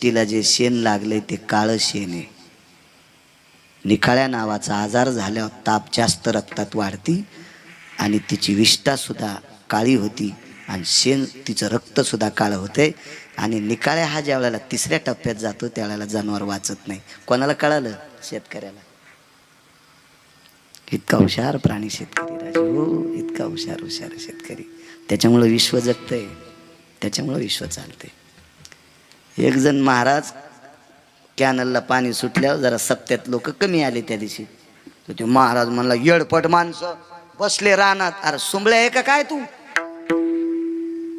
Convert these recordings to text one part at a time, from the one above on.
सृष्टीला जे शेण लागले ते काळं शेण आहे. निखाळ्या नावाचा आजार झाल्यावर ताप जास्त रक्तात वाढती आणि तिची विष्ठा सुद्धा काळी होती आणि शेण तिचं रक्त सुद्धा काळं होते. आणि निकाळ्या हा ज्या वेळेला तिसऱ्या टप्प्यात जातो त्यावेळेला जनावर वाचत नाही. कोणाला कळालं? शेतकऱ्याला. इतका हुशार प्राणी शेतकरी राजू, इतका हुशार शेतकरी. त्याच्यामुळं विश्व जगतंय, त्याच्यामुळं विश्व चालतंय. एक जण महाराज कॅनलला पाणी सुटल्यावर जरा सप्त्यात लोक कमी आले त्या दिवशी. तर ते महाराज म्हणला, येडपट माणसं बसले रानात. अरे सुंबळे आहे का काय तू?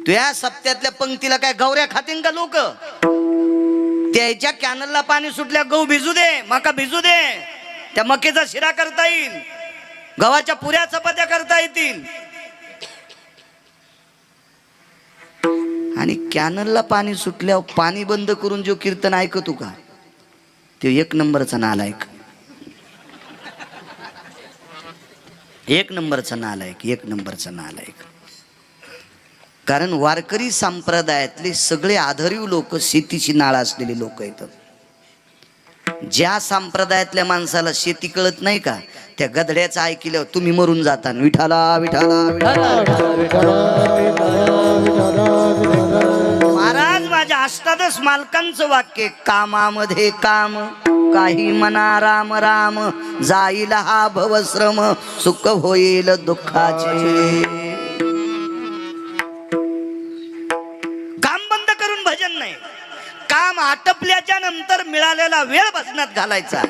या सप्त्यातल्या पंक्तीला काय गौऱ्या खातीन का लोक? त्याच्या कॅनलला पाणी सुटल्या, गहू भिजू दे, मका भिजू दे, त्या मकेचा शिरा करता येईल, गव्हाच्या पुऱ्या चपात्या करता येतील. आणि कॅनलला पाणी सुटल्यावर पाणी बंद करून जो कीर्तन ऐकतो का, ते एक नंबरचा नालायक. एक नंबरचा नालायक. कारण वारकरी संप्रदायातले सगळे आधारीव लोक शेतीची नाळ असलेले लोक आहेत. ज्या संप्रदायातल्या माणसाला शेती कळत नाही का, त्या गधड्याचं ऐकल्यावर तुम्ही मरून जाता. विठाला विठाला महाराज माझ्या अष्टादश मालकांचं वाक्य, कामामध्ये काम, काही मना राम राम, जाईल हा भवश्रम, सुख होईल दुःखाचे. काम आटपल्याच्या नंतर मिळालेला वेळ बसण्यात घालायचा,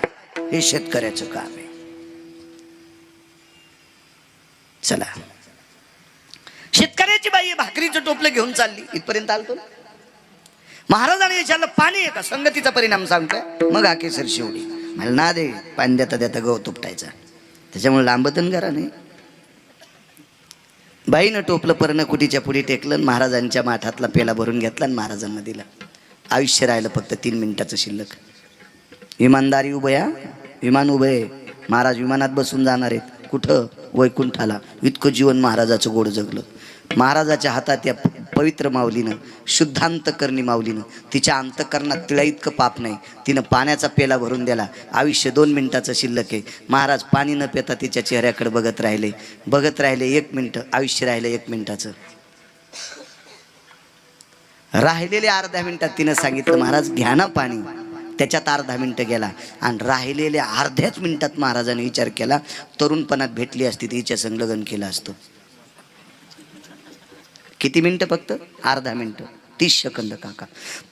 हे शेतकऱ्याचं काम आहे. चला, शेतकऱ्याची बाई भाकरीचं टोपलं घेऊन चालली, इथपर्यंत आलतो. महाराजांनी विचारलं, पाणी आहे का? संगतीचा परिणाम सांगतोय. मग आकेसर शेवडी मला ना दे, पाणी देता देता गहू तुपटायचा, त्याच्यामुळे लांबतन करा नाही. बाईनं टोपलं पर्णकुटीच्या पुढे टेकलं, महाराजांच्या माठातला पेला भरून घेतला आणि महाराजांना दिला. आयुष्य राहिलं फक्त 3 मिनिटाचं शिल्लक. विमानदारी उभं या, विमान उभं आहे. महाराज विमानात बसून जाणार आहेत. कुठं? वैकुंठाला. इतकं जीवन महाराजाचं गोड जगलं. महाराजाच्या हातात या पवित्र माऊलीनं, शुद्धांतकरणी माऊलीनं, तिच्या अंतकरणात तिला इतकं पाप नाही, तिनं पाण्याचा पेला भरून दिला. आयुष्य 2 मिनिटाचं शिल्लक आहे. महाराज पाणी न पिता तिच्या चेहऱ्याकडे बघत राहिले. 1 मिनिट. आयुष्य राहिलं 1 मिनिटाचं. राहिलेले अर्ध्या मिनिटात तिनं सांगितलं, महाराज घ्या ना पाणी. त्याच्यात अर्धा मिनिट गेला आणि राहिलेल्या अर्ध्याच मिनिटात महाराजांनी विचार केला, तरुणपणात भेटली असती तर हिच्या संग लग्न केलं असतं. किती मिनिटं? फक्त अर्धा मिनिट, 30 सेकंद काका.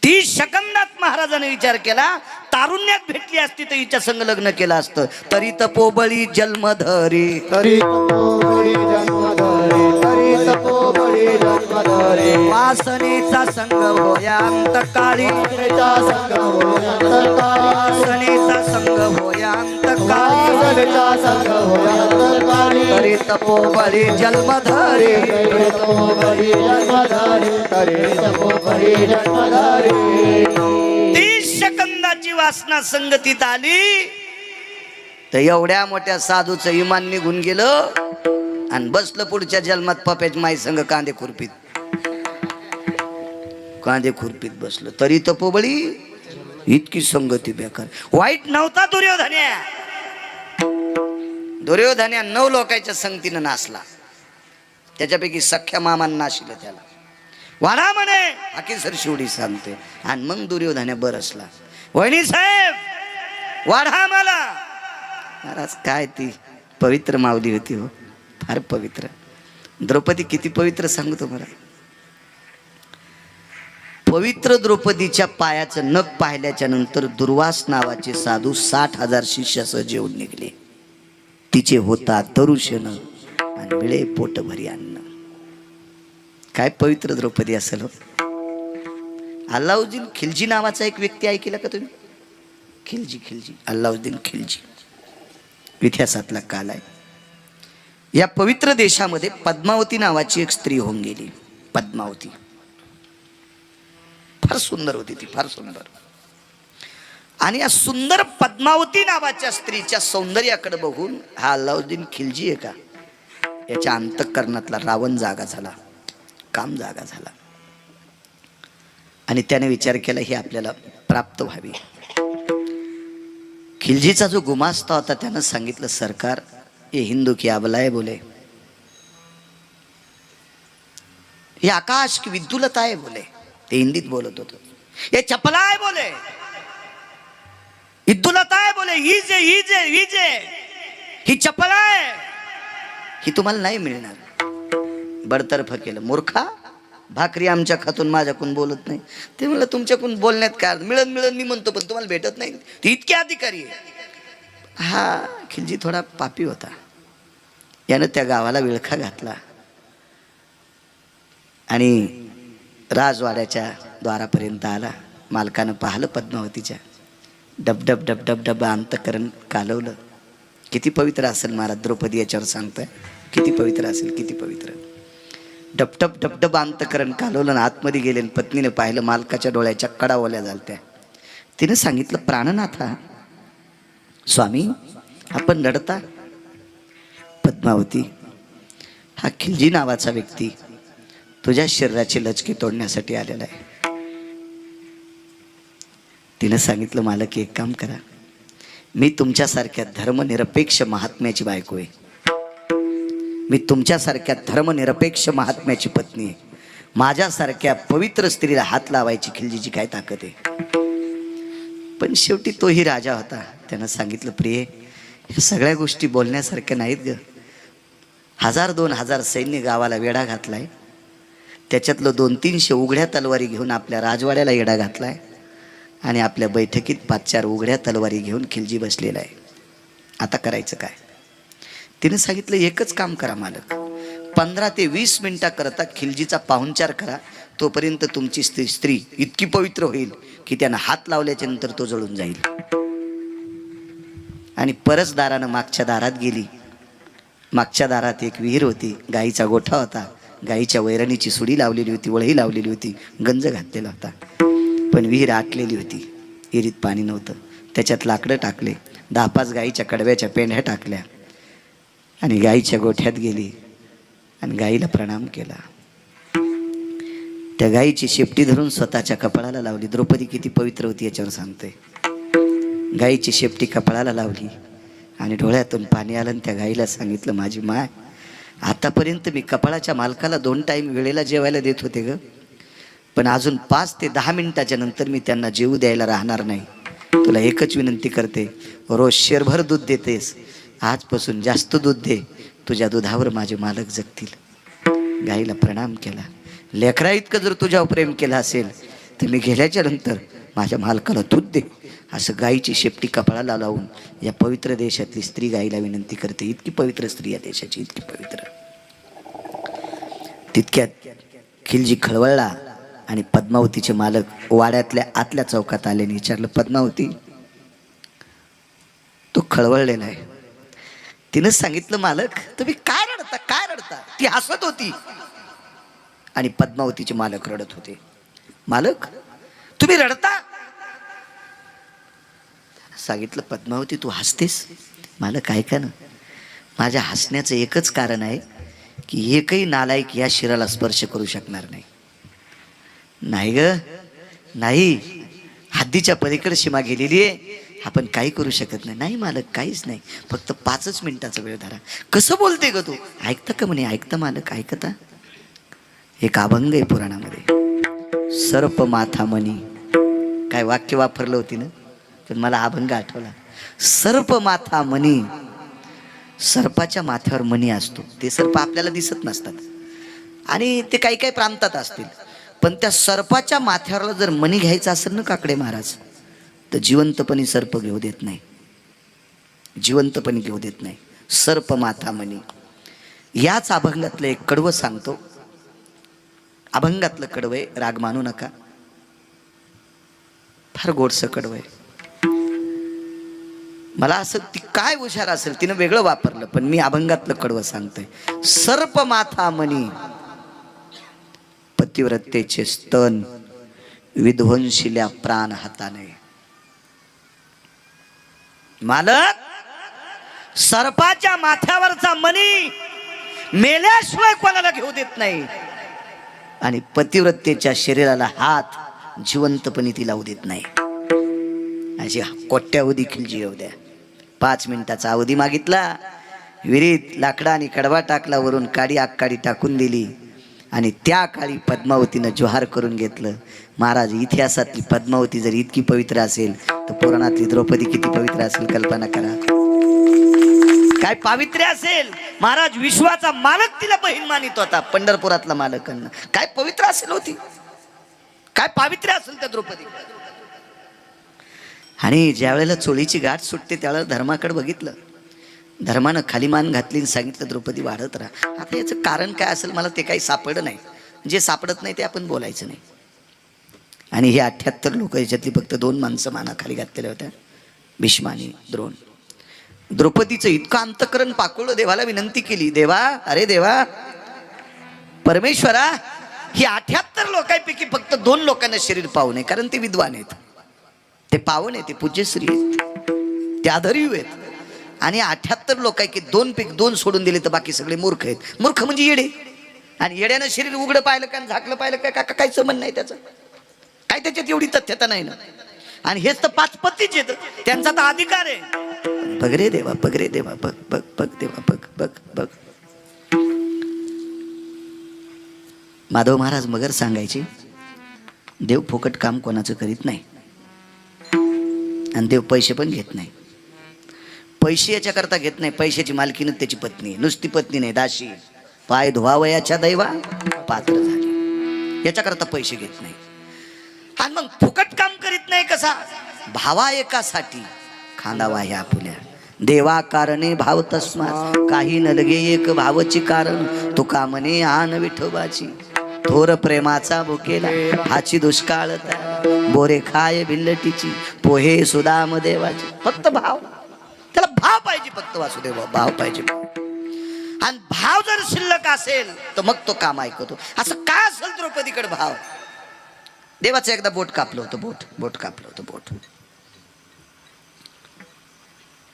30 सेकंदात महाराजांनी विचार केला, तारुण्यात भेटली असती तर हिच्या संग लग्न केलं असतं. तरी तपोबळी जन्मधरी, तरी तपोबळी जन्मधरी, तरी तपोबळी जन्मधरी, वासनेचा संग होया अंतकाळी, वासनेचा संग होया अंतकाळी, तरी तपोबळी जन्मधरी, तरी तपोबळी जन्मधरी, तरी तपोबळी जन्मधरी. 30 सेकंदाची वासना संगतीत आली तर एवढ्या मोठ्या साधूचं इमान निघून गेलं आणि बसलं पुढच्या जन्मात पप्याच माई संग कांदे खुरपीत बसलं. तरी तपोबळी, इतकी संगती बेकार. वाईट नव्हता दुर्योधन्या 9 लोकांच्या संगतीनं नाचला. त्याच्यापैकी सख्या मामांना नाशिलं त्याला. वाडा म्हणे, आकेसर शेवडी सांगते. आणि मग दुर्योधन्या बरसला, वहिनी साहेब वाढा मला. महाराज काय ती पवित्र माऊली होती हो, फार पवित्र. द्रौपदी किती पवित्र सांगतो मला. पवित्र द्रौपदीच्या पायाचं नख पाहिल्याच्या नंतर दुर्वास नावाचे साधू 60,000 शिष्यासह जेवून निघले. तिचे होता तरुषण आणि मिळे पोटभरी अन्न. काय पवित्र द्रौपदी असेल हो. अल्लाउद्दीन खिलजी नावाचा एक व्यक्ती ऐकला का तुम्ही? खिलजी अल्लाउद्दीन खिलजी, इतिहासातला काल आहे. या पवित्र देशामध्ये पद्मावती नावाची एक स्त्री होऊन गेली. पद्मावती फार सुंदर होती ती, फार सुंदर. आणि या सुंदर पद्मावती नावाच्या स्त्रीच्या सौंदर्याकडे बघून हा अल्लाउद्दीन खिलजी आहे का, याच्या अंतःकरणातला रावण जागा झाला, काम जागा झाला. आणि त्याने विचार केला, हे आपल्याला प्राप्त व्हावी. खिलजीचा जो गुमास्ता होता त्यानं सांगितलं, सरकार ये हिंदू की अबलाय बोले, ये आकाश की विद्युलता आहे बोले. ते हिंदीत बोलत होतो. ये चपला आहे बोले, विद्युलता आहे बोले, ही जे ही जे ही जे ही चपला आहे, ही तुम्हाला नाही मिळणार. बडतर्फ केलं. मूर्खा, भाकरी आमच्या खातून माझ्याकडून बोलत नाही. ते म्हणलं तुमच्याकडून बोलण्यात काय, मिळन मिळन मी म्हणतो पण तुम्हाला भेटत नाही, ती इतके अधिकारी आहे. हा खिलजी थोडा पापी होता. यानं त्या गावाला विळखा घातला आणि राजवाड्याच्या द्वारापर्यंत आला. मालकानं पाहिलं पद्मावतीच्या. डबडब डबडब डब अंतकरण कालवलं. किती पवित्र असेल महाराज, द्रौपदी याच्यावर सांगताय किती पवित्र असेल, किती पवित्र. डबडब डबडब अंतकरण कालवलं. आतमध्ये गेले. पत्नीने पाहिलं, मालकाच्या डोळ्याच्या कडा ओल्या झालत्या. तिने सांगितलं, प्राणनाथा स्वामी आपण रडता. पद्मावती, हा खिलजी नावाचा व्यक्ती तुझ्या शरीराचे लचके तोडण्यासाठी आलेला आहे. तिनं सांगितलं, मालक एक काम करा, मी तुमच्यासारख्या धर्मनिरपेक्ष महात्म्याची बायको आहे. मी तुमच्यासारख्या धर्मनिरपेक्ष महात्म्याची पत्नी आहे. माझ्यासारख्या पवित्र स्त्रीला हात लावायची खिलजीची काय ताकद आहे. पण शेवटी तोही राजा होता. त्यानं सांगितलं, प्रिय ह्या सगळ्या गोष्टी बोलण्यासारख्या नाहीत ग. 1000-2000 सैन्य गावाला वेढा घातलाय. त्याच्यातलं 200-300 उघड्या तलवारी घेऊन आपल्या राजवाड्याला येडा घातलाय आणि आपल्या बैठकीत 5-4 उघड्या तलवारी घेऊन खिलजी बसलेला आहे. आता करायचं काय. तिने सांगितलं, एकच काम करा मालक, 15 ते 20 मिनिटाकरता खिलजीचा पाहुणचार करा. तोपर्यंत तुमची स्त्री इतकी पवित्र होईल की त्यानं हात लावल्याच्या नंतर तो जळून जाईल. आणि परसदारानं मागच्या दारात गेली. मागच्या दारात एक विहीर होती. गाईचा गोठा होता. गाईच्या वैरणीची सुडी लावलेली होती, वळही लावलेली होती, गंज घातलेला होता. पण विहीर आटलेली होती. विहिरीत पाणी नव्हतं. त्याच्यात लाकडं टाकले. 10-5 गाईच्या कडव्याच्या पेंढ्या टाकल्या आणि गाईच्या गोठ्यात गेली आणि गाईला प्रणाम केला. त्या गाईची शेपटी धरून स्वतःच्या कपाळाला लावली. द्रौपदी किती पवित्र होती याच्यावर सांगते. गाईची शेपटी कपाळाला लावली आणि डोळ्यातून पाणी आलं. त्या गाईला सांगितलं, माझी माय, आतापर्यंत मी कपाळाच्या मालकाला 2 टाईम वेळेला जेवायला देत होते ग, पण अजून 5 ते 10 मिनिटाच्या नंतर मी त्यांना जेवू द्यायला राहणार नाही. तुला एकच विनंती करते, रोज शेरभर दूध देतेस, आजपासून जास्त दूध दे. तुझ्या दुधावर माझे मालक जगतील. गाईला प्रणाम केला. लेकरा इतकं जर तुझ्यावर प्रेम केलं असेल तर मी गेल्याच्या नंतर माझ्या मालकाला दूध दे. असं गाईची शेपटी कपाळाला लावून या पवित्र देशातली स्त्री गाईला विनंती करते. इतकी पवित्र स्त्री या देशाची, इतकी पवित्र. तितक्यात खिलजी खळवळला आणि पद्मावतीचे मालक वाड्यातल्या आतल्या चौकात आले आणि विचारलं, पद्मावती, तो खळवळलेला आहे. तिनं सांगितलं, मालक तुम्ही काय रडता, काय रडता. ती हसत होती आणि पद्मावतीचे मालक रडत होते. मालक तुम्ही रडता. सांगितलं, पद्मावती तू हसतेस. मालक ऐका ना, माझ्या हसण्याचं एकच कारण आहे की एकही नालायक या शिराला स्पर्श करू शकणार नाही. नाही ग, नाही, हद्दीच्या पलीकडे सीमा गेलेली आहे, आपण काही करू शकत नाही. नाही मालक, काहीच नाही, फक्त 5 मिनिटाचा वेळ धरा. कसं बोलते ग तू. ऐकता का म्हणे. ऐकता मालक, ऐकता. एक अभंग आहे पुराणामध्ये, सर्प माथा मणी. काय वाक्य वापरलं होती ना, पण मला अभंग आठवला. सर्प माथा मणी. सर्पाच्या माथ्यावर मणी असतो. ते सर्प आपल्याला दिसत नसतात आणि ते काही काही प्रांतात असतील, पण त्या सर्पाच्या माथ्यावर जर मणी घ्यायचा असेल ना काकडे महाराज, तर जिवंतपणी सर्प घेऊ देत नाही. जिवंतपणी घेऊ देत नाही. सर्प माथा मणी. याच अभंगातलं एक कडवं सांगतो. अभंगातलं कडवं आहे, राग मानू नका, फार गोडसं कडवं आहे. मला असं ती काय हुशार असेल, तिनं वेगळं वापरलं, पण मी अभंगातलं कडवं सांगतोय. सर्प माथा मणी, पतिव्रतेचे स्तन विध्वंसिल्या प्राण हाताने. मालक, सर्पाच्या माथ्यावरचा मणी मेल्याशिवाय कोणाला घेऊ देत नाही आणि पतिव्रतेच्या शरीराला हात जिवंतपणी ती लावू देत नाही. अशी कोट्यावधी खिलजी येऊ द्या. 5 मिनिटाचा अवधी मागितला, विहिरीत लाकडा आणि कडवा टाकला, वरून काडी आगकाडी टाकून दिली आणि त्या काळी पद्मावतीनं जोहार करून घेतलं. महाराज, इतिहासातली पद्मावती जर इतकी पवित्र असेल तर पुराणातली द्रौपदी किती पवित्र असेल कल्पना करा. काय पावित्र्य असेल. महाराज, विश्वाचा मालक तिला बहीण मानित होता, पंढरपुरातला मालक. काय पवित्र असेल होती, काय पावित्र्य असेल त्या द्रौपदी. आणि ज्या वेळेला चोळीची गाठ सुटते त्यावेळेला धर्माकडे बघितलं. धर्मानं खाली मान घातली आणि सांगितलं द्रौपदी वाढत राहा. आता याचं कारण काय असेल मला ते काही सापडलं नाही. जे सापडत नाही ते आपण बोलायचं नाही. आणि हे 78 लोक, याच्यातली फक्त 2 माणसं मानाखाली घातलेल्या होत्या, भीष्म आणि द्रोण. द्रौपदीचं इतकं अंतकरण पाकळलं, देवाला विनंती केली, देवा, अरे देवा परमेश्वरा, ही 78 लोकांपैकी फक्त 2 लोकांना शरीर पाहू नये, कारण ते विद्वान आहेत, ते पावन आहेत, ते पूज्यश्री आहेत, ते आदरीव आहेत. आणि 78 लोकांपैकी 2 सोडून दिले तर बाकी सगळे मूर्ख आहेत. मूर्ख म्हणजे येडे. आणि येड्यानं शरीर उघडं पाहिलं काय झाकलं पाहिलं काय, काय संबंध नाही त्याचं, काय त्याच्यात एवढी तथ्यता नाही ना. आणि हेच तर 5 पतीच आहेत, त्यांचा तर अधिकार आहे. बघ रे देवा, बघ रे देवा, बघ बघ बघ देवा, बघ बघ बघ. माधव महाराज मगर सांगायचे, देव फुकट काम कोणाचं करीत नाही आणि देव पैसे पण घेत नाही. पैसे याच्याकरता घेत नाही, पैशाची मालकीनं त्याची पत्नी, नुसती पत्नी नाही, दाशी. पाय धुवावयाच्या दैवा पात्र झाली, याच्याकरता पैसे घेत नाही. आणि मग फुकट काम करीत नाही कसा, भावा एकासाठी खांदावा ह्या फुल्या, देवा कारणे भाव तस्मा, काही नलगे एक भावची कारण, तुका म्हणे आन विठोबाची, थोर प्रेमाचा भुकेला हाची दुष्काळता, बोरे खाय भिल्लटीची, पोहे सुदाम देवाची. फक्त भाव, त्याला भाव पाहिजे, फक्त वासुदेव भाव पाहिजे. आणि भाव जर शिल्लक असेल तर मग तो काम ऐकतो. असं काय असेल द्रौपदीकडे भाव. देवाचं एकदा बोट कापलं होतं, बोट कापलं होतं, बोट.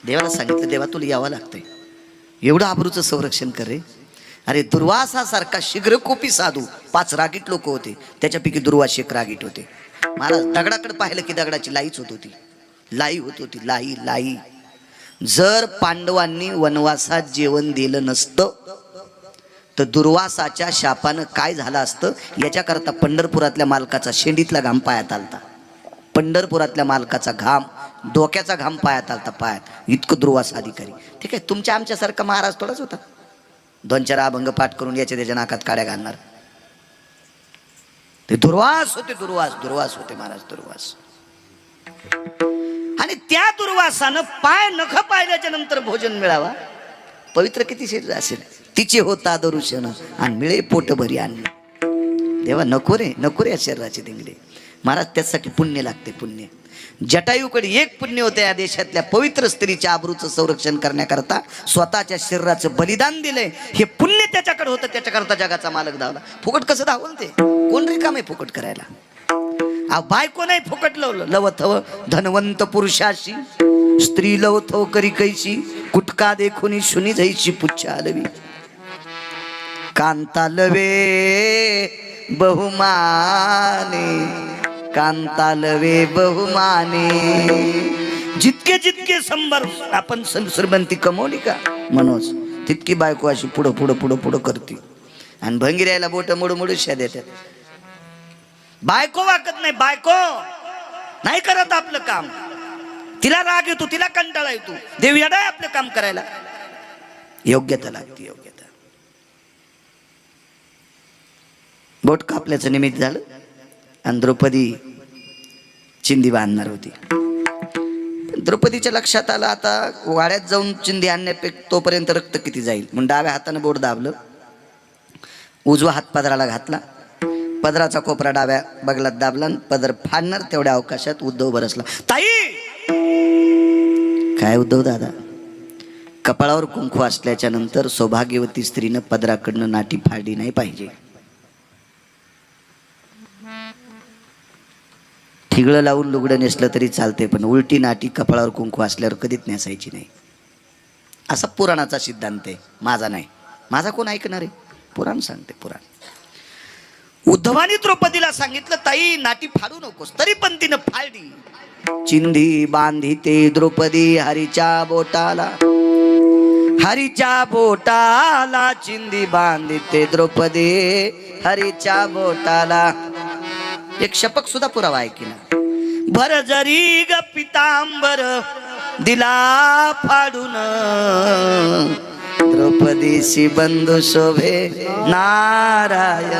देवाला सांगितलं, देवा तुला यावं लागतंय, एवढं आबरूचं संरक्षण कर रे. अरे दुर्वासासारखा शीघ्रकोपी साधू, 5 रागीट लोक होते, त्याच्यापैकी दुर्वास एक रागीट होते. महाराज दगडाकडे पाहिलं की दगडाची लाईच होत होती, लाई होत होती, लाई. जर पांडवांनी वनवासात जेवण दिलं नसतं तर दुर्वासाच्या शापानं काय झालं असतं, याच्याकरता पंढरपुरातल्या मालकाचा शेंडीतला घाम पायात आलता. पंढरपुरातल्या मालकाचा घाम, डोक्याचा घाम पायात आलता, पायात. इतकं दुर्वास अधिकारी. ठीक आहे, तुमच्या आमच्यासारखा महाराज थोडाच होता, 2-4 अभंग पाठ करून याच्या त्याच्या नाकात काड्या घालणार. ते दुर्वास होते, दुर्वास होते महाराज, दुर्वास. आणि त्या दुर्वासानं पाय नख पाहिल्याच्या नंतर भोजन मिळावा. पवित्र किती शरीर असेल, तिचे होता दरुशन आणि मिळे पोट भरी अन्न. देवा नको रे या शरीराचे दिंगडे. महाराज त्यासाठी पुण्य लागते, पुण्य. जटायूकडे एक पुण्य होतं, या देशातल्या पवित्र स्त्रीच्या आबरूचं संरक्षण करण्याकरता स्वतःच्या शरीराचं बलिदान दिलंय. हे पुण्य त्याच्याकडे होतं, त्याच्याकरता जगाचा मालक धावला. फुकट कसं धावल ते, कोण रिकाम आहे फुकट करायला. बायको नाही फुकट लवथव धनवंत पुरुषाशी, स्त्री लवथव करी कैशी, कुटका देखुनी शुनी जायची पुच्छा लवी, कांता लवे बहुमाने, कांता लवे बहुमाने. जितके संभार आपण श्रीमंती कमवली का मनोज, तितकी बायको अशी पुढं करते आणि भंगिऱ्याला बोट मोडूशा देतात. बायको वाकत नाही, बायको नाही करत आपलं काम, तिला राग येतो, तिला कंटाळा येतो. देव येडा आहे आपलं काम करायला. योग्यता लागते, योग्यता. बोट कापल्याचं निमित्त झालं आणि द्रौपदी चिंदी बांधणार होती. द्रौपदीच्या लक्षात आलं आता वाड्यात जाऊन चिंदी आणण्यापेक्षा तोपर्यंत रक्त किती जाईल, म्हणून डाव्या हाताने बोट दाबलं, उजवा हात पदराला घातला, पदराचा कोपरा डाव्या बगलात दाबला, पदर फाडणार तेवढ्या अवकाशात उद्धव बरसला. ताई काय उद्धव दादा, कपाळावर कुंकू असल्याच्या नंतर सौभाग्यवती स्त्रीनं पदराकडनं नाटी फाडली नाही पाहिजे. ठिगळं लावून लुगडं नेसलं तरी चालते, पण उलटी नाटी कपाळावर कुंकू असल्यावर कधीच नेसायची नाही, असा पुराणाचा सिद्धांत आहे, माझा नाही. माझा कोण ऐकणार आहे, पुराण सांगते, पुराण. उद्धवानी द्रौपदीला सांगितलं, ताई नाटी फाडू नकोस, तरी पण तिनं फाडली. चिंधी बांधिते द्रौपदी हरीच्या बोटाला, हरीच्या बोटाला चिंधी बांधिते द्रौपदी हरीच्या बोटाला. एक शपक सुद्धा पुरावा आहे की ना. भर जरी ग पितांबर दिला फाडून, द्रौपदीशी बंधू शोभे नारायण.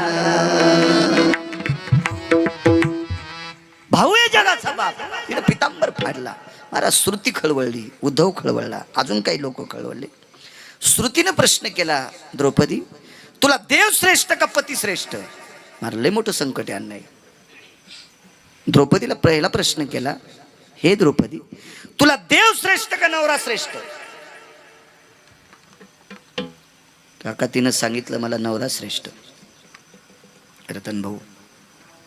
भाऊ आहे जगाचा बाप, तिने पितांबर फाडला. महाराज श्रुती खळवळली, उद्धव खळवळला, अजून काही लोक खळवळले. श्रुतीने प्रश्न केला, द्रौपदी तुला देव श्रेष्ठ का पती श्रेष्ठ? मला लय मोठं संकट आहे नाही. द्रौपदीला पहिला प्रश्न केला, हे द्रौपदी तुला देव श्रेष्ठ का नवरा श्रेष्ठ? काका तिनं सांगितलं मला नवरा श्रेष्ठ. रतन भाऊ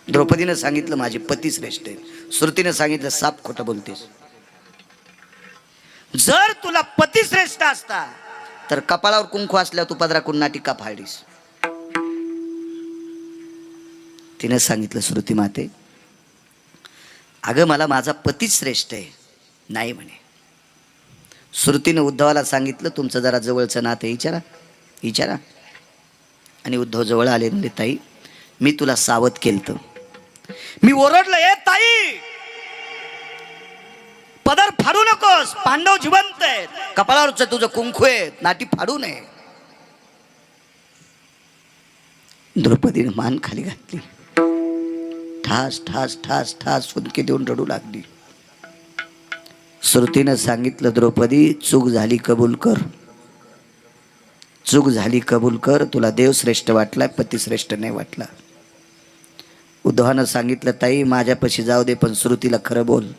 द्रौपदीनं सांगितलं माझे पती श्रेष्ठ आहे. श्रुतीनं सांगितलं साप खोटं बोलतेस. जर तुला पती श्रेष्ठ असता तर कपाळावर कुंकू असल्या तू पदराकडून नाटी का फाडलीस? तिने सांगितलं श्रुती माते अगं मला माझा पती श्रेष्ठ आहे. नाही म्हणे. श्रुतीने उद्धवाला सांगितलं तुमचं जरा जवळचं नातं विचारा विचारा. आणि उद्धव जवळ आले म्हणले ताई मी तुला सावध केलतं. मी ओरडलं ए ताई पदर फाडू नकोस, पांडव जिवंत आहेत, कपाळावरचं तुझं कुंकू आहे, नाटी फाडू नये. द्रौपदीने मान खाली घातली. ठास ठास ठास ठास फुंके देऊन रडू लागली. श्रुतीनं सांगितलं द्रौपदी चूक झाली कबूल कर, चूक झाली कबूल कर. तुला देव श्रेष्ठ वाटला, पती श्रेष्ठ नाही वाटला. उद्धवानं सांगितलं ताई माझ्यापाशी जाऊ दे पण श्रुतीला खरं बोल.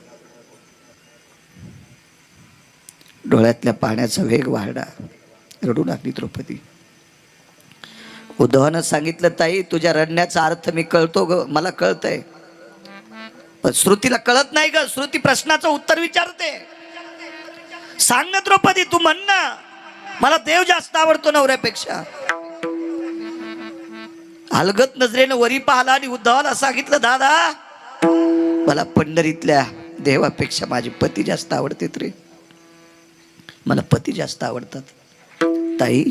डोळ्यातल्या पाण्याचा वेग वाढला, रडू लागली द्रौपदी. उद्धवानं सांगितलं ताई तुझ्या रडण्याचा अर्थ मी कळतो ग, मला कळतंय, पण श्रुतीला कळत नाही ग. श्रुती प्रश्नाचं उत्तर विचारते. सांग ना द्रौपदी, तू म्हण ना मला देव जास्त आवडतो नवऱ्यापेक्षा. अलगत नजरेनं वरी पाहिला आणि उद्धवाला सांगितलं दादा मला पंढरीतल्या देवापेक्षा माझे पती जास्त आवडतात रे, मला पती जास्त आवडतात. ताई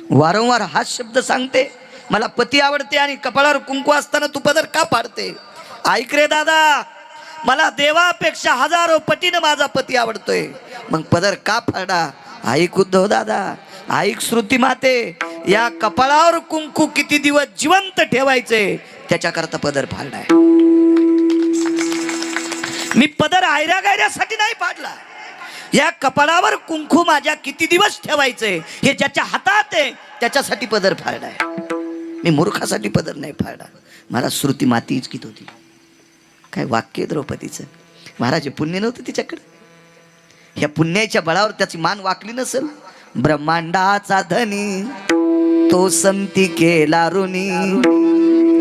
वारंवार हाच शब्द सांगते मला पती आवडते आणि कपाळावर कुंकू असताना तू पदर का पाडते? ऐक रे दादा मला देवापेक्षा हजारो पटीनं माझा पती आवडतोय, मग पदर का फाडा? ऐक उद्धव दादा, ऐक श्रुती माते, या कपाळावर कुंकू किती दिवस जिवंत ठेवायचे त्याच्याकरता पदर फाडलाय. मी पदर आयऱ्या गायऱ्यासाठी नाही फाडला. या कपाळावर कुंकू माझ्या किती दिवस ठेवायचे हे ज्याच्या हातात आहे त्याच्यासाठी पदर फाडलाय. मी मूर्खासाठी पदर नाही फाडला. मला श्रुती माती इचकीत होती. काय वाक्य द्रौपदीचं. महाराज पुण्य नव्हतं तिच्याकडे, ह्या पुण्याच्या बळावर त्याची मान वाकली नसेल. ब्रह्मांडाचा धनी तो संती केला ऋणी,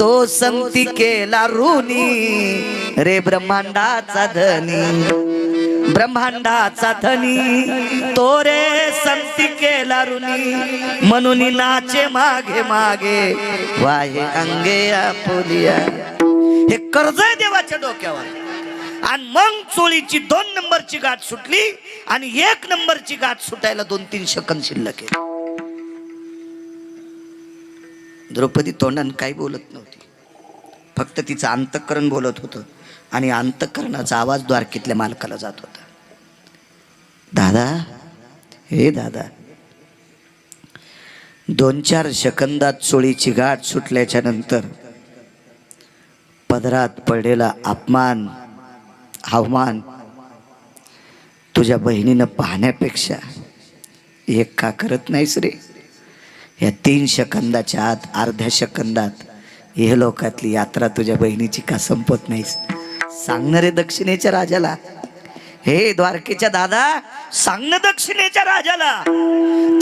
तो संती केला ऋणी रे ब्रह्मांडाचा धनी, ब्रह्मांडाचा धनी तो रे संती केला ऋणी, म्हणून नाचे मागे मागे वाहे अंगे आपुलिया. हे कर्ज आहे देवाच्या डोक्यावर. आणि मग चोळीची 2 नंबरची गाठ सुटली आणि 1 नंबरची गाठ सुटायला 2-3 सेकंद शिल्लक आहे. द्रौपदी तोंडाने काही बोलत नव्हती, फक्त तिचं अंतःकरण बोलत होतं आणि अंतःकरणाचा आवाज द्वारकेतल्या मालकाला जात होता. दादा हे दादा 2-4 सेकंदात चोळीची गाठ सुटल्याच्या नंतर पदरात पडलेला अपमान अवमान तुझ्या बहिणीनं पाहण्यापेक्षा एक का करत नाहीस रे? या 3 सेकंदाच्या आत, अर्ध्या सेकंदात हे लोकातली यात्रा तुझ्या बहिणीची का संपत नाहीस? सांगणार रे दक्षिणेच्या राजाला. हे द्वारकेच्या दादा सांग ना दक्षिणेच्या राजाला.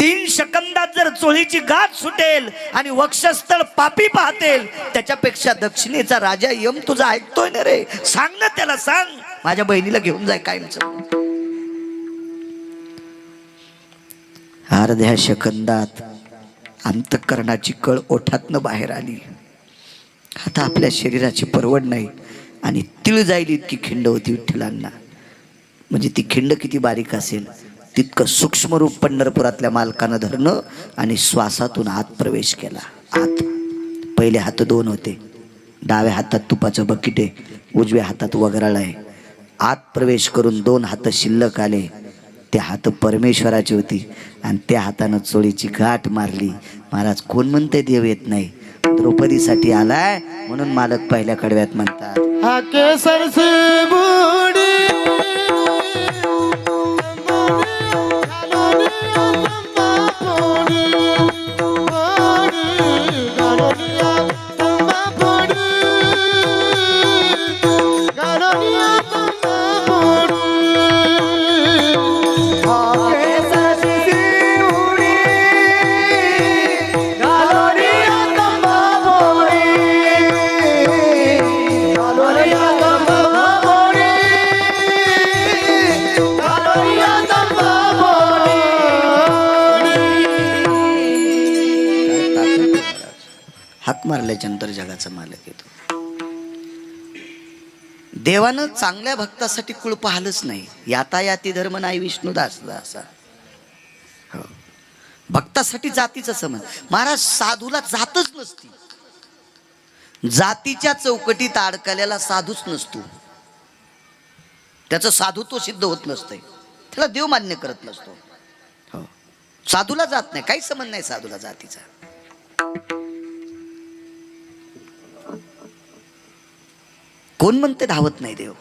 3 सेकंदात जर चोळीची गाठ सुटेल आणि वक्षस्थळ पापी पाहतेल त्याच्यापेक्षा दक्षिणेचा राजा यम तुझा ऐकतोय ना रे. सांग ना त्याला, सांग माझ्या बहिणीला घेऊन जाय कायमचं. अर्ध्या सेकंदात अंतःकरणाची कळ ओठातनं बाहेर आली. आता आपल्या शरीराची परवड नाही आणि तिळ जाईल इतकी खिंड होती विठ्ठलांना. म्हणजे ती खिंड किती बारीक असेल तितकं सूक्ष्म रूप पंढरपुरातल्या मालकानं धरणं आणि श्वासातून आत प्रवेश केला. आत पहिले हात 2 होते, डाव्या हातात तुपाचं बकेट आहे, उजव्या हातात वगराळ आहे. आत प्रवेश करून 2 हात शिल्लक आले. ते हात परमेश्वराची होती आणि त्या हातानं चोळीची गाठ मारली. महाराज कोण म्हणते देव येत नाही? द्रौपदीसाठी आलाय म्हणून मालक पहिल्या कडव्यात म्हणतात, हा केसर से बुडी हाक मारल्याच्या नंतर जगाचा मालक येतो. देवानं चांगल्या भक्तासाठी कुळ पाहिलंच नाही. यातायाती धर्म नाही विष्णुदास असा. हो. भक्तासाठी जातीचं समज. महाराज साधूला जातच नसती. जातीच्या चौकटीत अडकलेला साधूच नसतो. त्याचं साधुत्व सिद्ध होत नसतंय. त्याला देव मान्य करत नसतो. हो. साधूला जात नाही, काही संबंध नाही साधूला जातीचा. कोण म्हणते धावत नाही देव?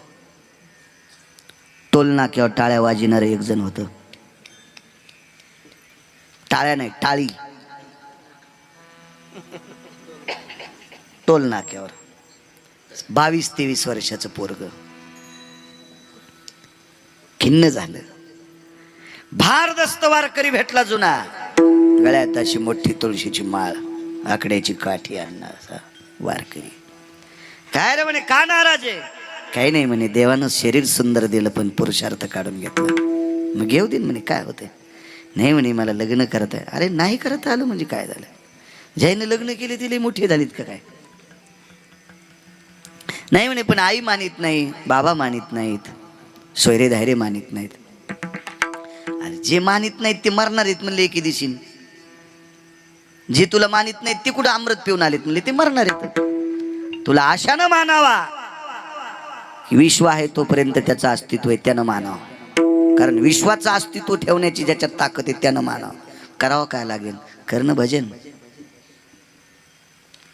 टोलना किंवा टाळ्या वाजणार एक जण होतं. टाळ्या नाही, टाळी. टोल नाक्यावर 22-23 वर्षाचं पोरग खिन्न झालं. भारदस्त वारकरी भेटला जुना, गळ्यात अशी मोठी तुळशीची माळ, आकड्याची काठी आणणार वारकरी. काय रे म्हणे, का नाराज आहे? काही नाही म्हणे, देवानं शरीर सुंदर दिलं पण पुरुषार्थ काढून घेतला. मग घेऊ दे म्हणे, काय होते? नाही म्हणे मला लग्न करत आहे. अरे नाही करत आलं म्हणजे काय झालं? ज्याने लग्न केले तिला मोठी झालीत का काय? नाही म्हणे पण आई मानित नाही, बाबा मानित नाहीत, सोयरे धायरे मानित नाहीत. अरे जे मानित नाहीत ते मरणार आहेत म्हणले एके दिवशी. जे तुला मानित नाहीत ते कुठं अमृत पिऊन आलेत म्हणले ते मरणार आहेत. तुला आशानं मानावा. विश्व आहे तोपर्यंत त्याचं अस्तित्व आहे, त्यानं मानावं. कारण विश्वाचं अस्तित्व ठेवण्याची ज्याच्यात ताकद आहे त्यानं मानावं. करावं काय लागेल? करणं भजन.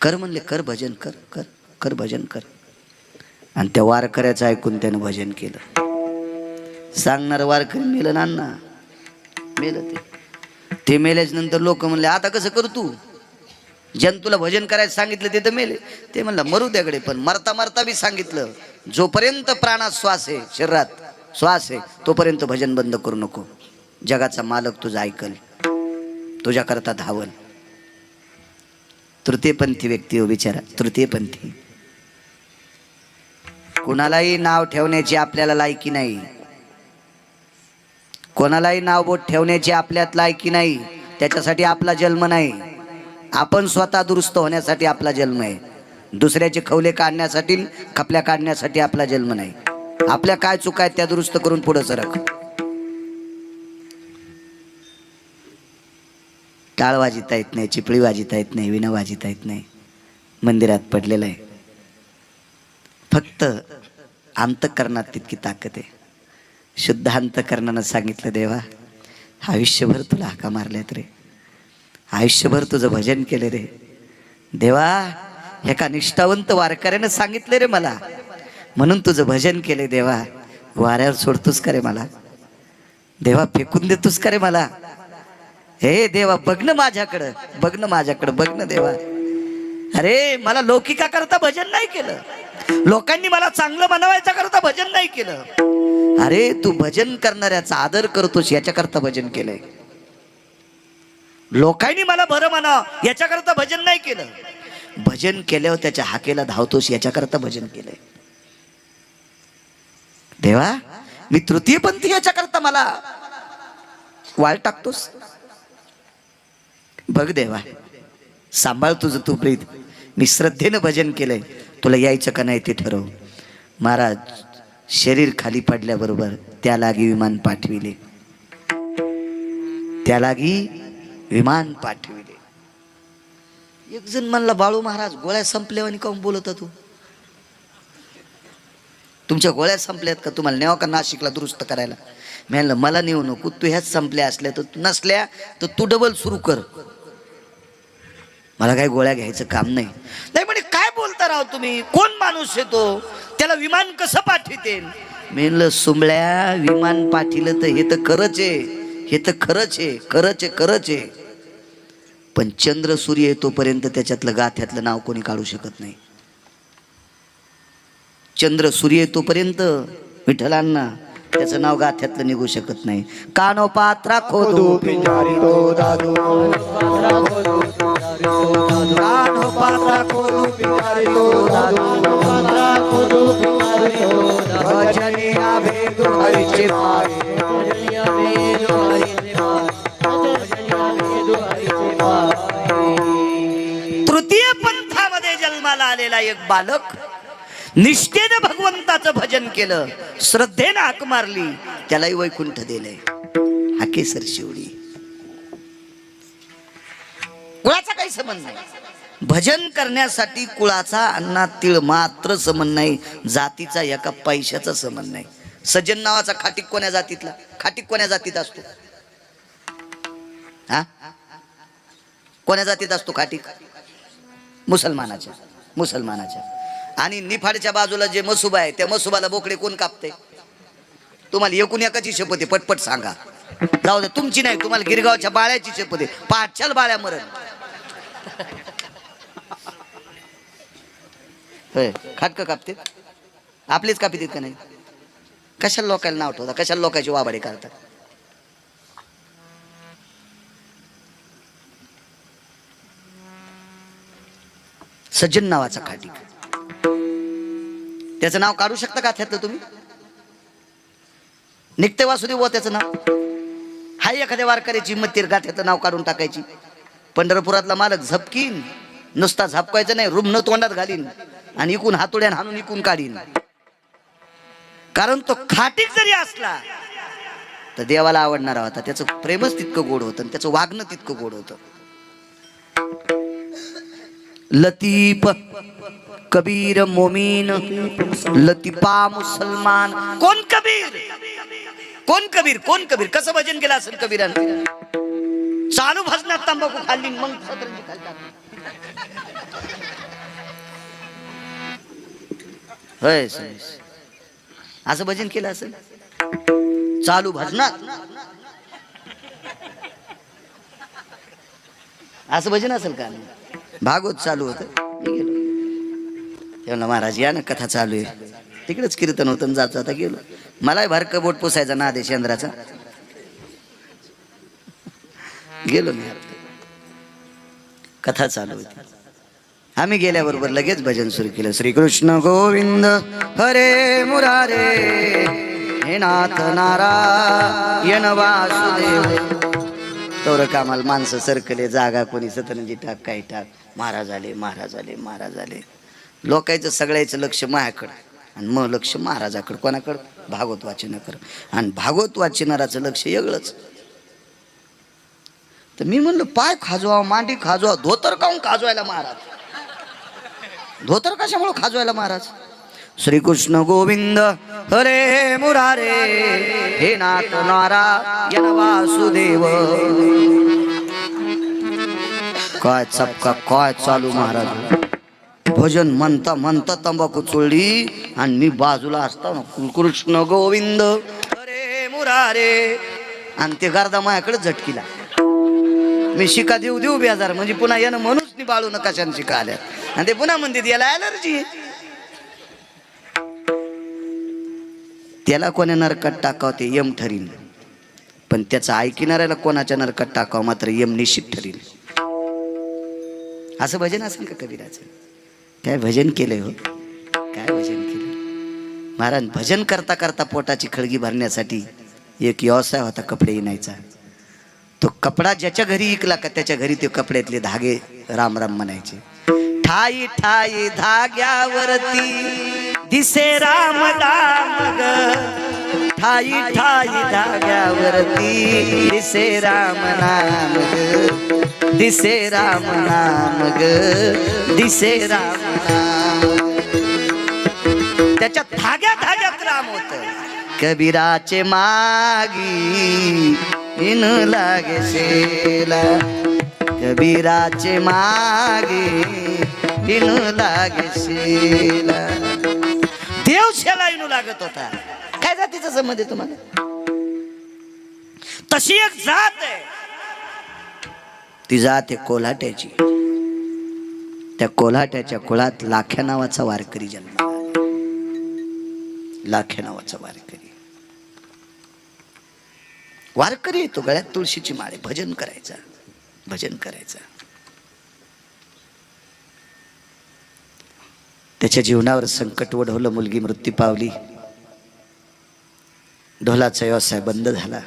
कर म्हणले, कर भजन, कर कर कर भजन कर. आणि त्या वारकऱ्याचं ऐकून त्यानं भजन केलं. सांगणार वारकरी मेलं नाना, मेलं ते मेल्याच नंतर लोक म्हणले आता कसं करू तू? जन तुला भजन करायचं सांगितलं ते तर मेले. ते म्हणलं मरू द्याकडे, पण मरता मरता बी सांगितलं जोपर्यंत प्राणात श्वास आहे, शरीरात श्वास आहे तोपर्यंत भजन बंद करू नको. जगाचा मालक तुझं ऐकल, तुझ्या करता धावल. तृतीयपंथी व्यक्ती हो बिचारा, तृतीयपंथी. कोणालाही नाव ठेवण्याची आपल्याला लायकी नाही, कोणालाही नाव बोट ठेवण्याची आपल्यात लायकी नाही. त्याच्यासाठी आपला जन्म नाही. आपण स्वतः दुरुस्त होण्यासाठी आपला जन्म आहे. दुसऱ्याचे खवले काढण्यासाठी, खपल्या काढण्यासाठी आपला जन्म नाही. आपल्या काय चुका आहेत त्या दुरुस्त करून पुढे सरक. टाळ वाजिता येत नाही, चिपळी वाजिता येत नाही, विणा वाजिता येत नाही. मंदिरात पडलेलं आहे. फक्त अंतःकरणात तितकी ताकद आहे. शुद्ध अंतःकरणानं सांगितलं देवा आयुष्यभर तुला हाका मारल्यात रे, आयुष्यभर तुझं भजन केले रे देवा. एका निष्ठावंत वारकऱ्यानं सांगितले रे मला, म्हणून तुझं भजन केले देवा. वाऱ्यावर सोडतोस का रे मला देवा? फेकून देतोस का रे मला? हे देवा बघ ना माझ्याकडं, बघ ना माझ्याकडं, बघ ना देवा. अरे मला लौकिका करता भजन नाही केलं, लोकांनी मला चांगलं बनवायच्या करता भजन नाही केलं. अरे तू भजन करणाऱ्याचा आदर करतोस याच्याकरता भजन केलंय. लोकांनी मला बरं म्हणा याच्याकरता भजन नाही केलं. भजन केल्यावर त्याच्या हाकेला धावतोस याच्याकरता भजन केलंय. देवा मी तृतीयपंथी याच्याकरता मला वाळ टाकतोस. बघ देवा सांभाळ तुझं तू प्रीत. मी श्रद्धेनं भजन केलंय, तुला यायचं का नाही ते ठरव. महाराज शरीर खाली पडल्याबरोबर त्या लागी विमान पाठविले, त्या लागी विमान पाठविले. एक जण म्हणला, बाळू महाराज गोळ्या संपल्या आणि काऊन बोलत तू? तुमच्या गोळ्या संपल्यात का? तुम्हाला नेवा का नाशिकला दुरुस्त करायला? मी म्हणलं मला नेऊ नको, तू ह्याच संपल्या असल्या तर नसल्या तर तू डबल सुरू कर, मला काही गोळ्या घ्यायचं काम नाही. नाही म्हणे काय बोलता राव तुम्ही, कोण माणूस येतो त्याला विमान कसं पाठविते? मी म्हणलं सुंबळ्या, विमान पाठिलं तर हे तर खरंच आहे, हे तर खरंच आहे, खरंच आहे, खरंच आहे. पण चंद्र सूर्य येतोपर्यंत त्याच्यातलं गाथ्यातलं नाव कोणी काढू शकत नाही. चंद्र सूर्य येतोपर्यंत विठ्ठलांना त्याचं नाव गाथ्यातलं निघू शकत नाही. कानो पात्रा खोदू पिंजारी तो दादू, कानो पात्रा खोदू पिंजारी तो दादू, भजनिया भेदू हरीचे भावे, तृतीय पंथामध्ये जन्माला आलेला एक बालक निष्ठेने भगवंताचं भजन केलं, श्रद्धेनं हाक मारली, त्यालाही वैकुंठ दिलंय. हा केसर शिवडी. कुळाचा काही संबंध नाही. भजन करण्यासाठी कुळाचा अन्नात तीळ मात्र संबंध नाही, जातीचा एका पैशाचा संबंध नाही. सज्जन नावाचा खाटीक कोण्या जातीतला? खाटीक कोण्या जातीत असतो? हा, कोण्या जातीत असतो खाटीक? मुसलमानाच्या. मुसलमानाच्या. आणि निफाडच्या बाजूला जे मसुबा आहे त्या मसुबाला बोकडे कोण कापते? तुम्हाला एकूण एकाची शपथ आहे, पटपट सांगा. जाऊ दे तुमची नाही, तुम्हाला गिरगावच्या बाळ्याची शपथ आहे. पाठच्याल बाळ्या मरण. होय, खाटक कापते आपलीच कापीत का नाही? कशाला लोकांना नाव ठेवता, कशाला लोकांची वाबाडे करतात? सज्जन नावाचा खाटीक, त्याचं नाव काढू शकता का त्यातलं तुम्ही? निघते वासुदेव त्याचं नाव. हाय एखाद्या वारकऱ्याची हिम्मत गाठ्याचं नाव काढून टाकायची. पंढरपुरातला मालक झपकीन, नुसता झपकायचं नाही, रुमन तोंडात घालीन आणि इकून हातोड्यान हाणून इकून काढीन. कारण तो खाटीक जरी असला तर देवाला आवडणारा होता. त्याचं प्रेमच तितकं गोड होतं, त्याचं वागणं तितकं गोड होतं. लतीफ, कबीर मोमीन, लतीफा मुसलमान. कोण कबीर? कोण कबीर? कोण कबीर? कसं भजन केलं असेल कबीरानं? चालू भजनात तंबाखू खाल्ली मग सतरंजी खाल्ली. होय, असं भजन केलं असेल चालू भजनात? असं भजन असेल का? भागवत चालू होतं, मी गेलो. तेव्हा महाराज या ना, कथा चालू आहे. तिकडेच कीर्तन होतं, जात जाता गेलो. मलाही भारक बोट पुसायचा ना आदेश चंद्राचा. गेलो मी. कथा चालू होती, आम्ही गेल्याबरोबर लगेच भजन सुरू केलं. श्रीकृष्ण गोविंद हरे मुरारे, हे नाथ नारायण वासुदेव. तोर कामाला माणसं सरकले, जागा कोणी सतरंजी टाक, काही टाक. महाराज आले, महाराज आले, महाराज आले. लोकांचं सगळ्याचं लक्ष माझ्याकडं आणि मग लक्ष महाराजाकडं. कोणाकडं? भागवत वाचनाकडं. आणि भागवत वाचनाराचं लक्ष वेगळंच. तर मी म्हणलं पाय खाजवा, मांडी खाजवा, धोतर काऊन खाजवायला महाराज? धोतर कशामुळे खाजवायला महाराज? श्रीकृष्ण गोविंद हरे मुरारे, हे नाथ नारायण वासुदेव. काय चपका, काय चालू महाराज. भजन म्हणता म्हणता तंबाखू चोळली आणि मी बाजूला असताना कृष्ण गोविंद हरे मुरारे, आणि ते गर्दा माझ्याकडे झटकीला. मी शिका देऊ देऊ बेजार, म्हणजे पुन्हा यानं म्हणूच नि बाळू नका शिका आल्या. आणि ते पुन्हा म्हणते याला ॲलर्जी. त्याला कोण्या नरकात टाकावं ते यम ठरील, पण त्याचं ऐकणाऱ्याला कोणाच्या नरकात टाकावं मात्र यम निश्चित ठरील. असं भजन असेल का कबीराचं? काय भजन केलंय हो, काय भजन केलं महाराज. भजन करता करता पोटाची खळगी भरण्यासाठी एक व्यवसाय होता, कपडे विणायचा. तो कपडा ज्याच्या घरी इकला का त्याच्या घरी ते कपड्यातले धागे राम राम म्हणायचे. ठाई ठाई धाग्यावरती दिसे राम नाम ग ठाई ठाई धाग्यावरती दिसे राम नाम ग दिसे राम नाम ग दिसे राम नाम त्याच्या धाग्या धाग्यात राम होत कबीराचे मागी इन लागे शेला कबीराचे मागे इन लागे शेला देव शेला इनू लागत होता काय जातीचा संबंध आहे तुम्हाला तशी एक जात आहे ती जात आहे कोल्हाट्याची त्या कोल्हाट्याच्या कुळात लाख्या नावाचा वारकरी जन्माला लाख्या नावाचा वारकरी येतो गळ्यात तुळशीची माळे भजन करायचा त्याच्या जीवनावर संकट ओढवलं मुलगी मृत्यू पावली ढोलाचा व्यवसाय बंद झाला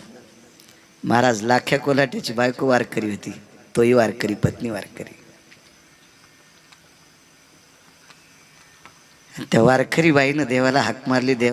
महाराज लाख्या कोल्हाट्याची बायको वारकरी होती तोही वारकरी पत्नी वारकरी त्या वारकरी बाईनं देवाला हाक मारली देवा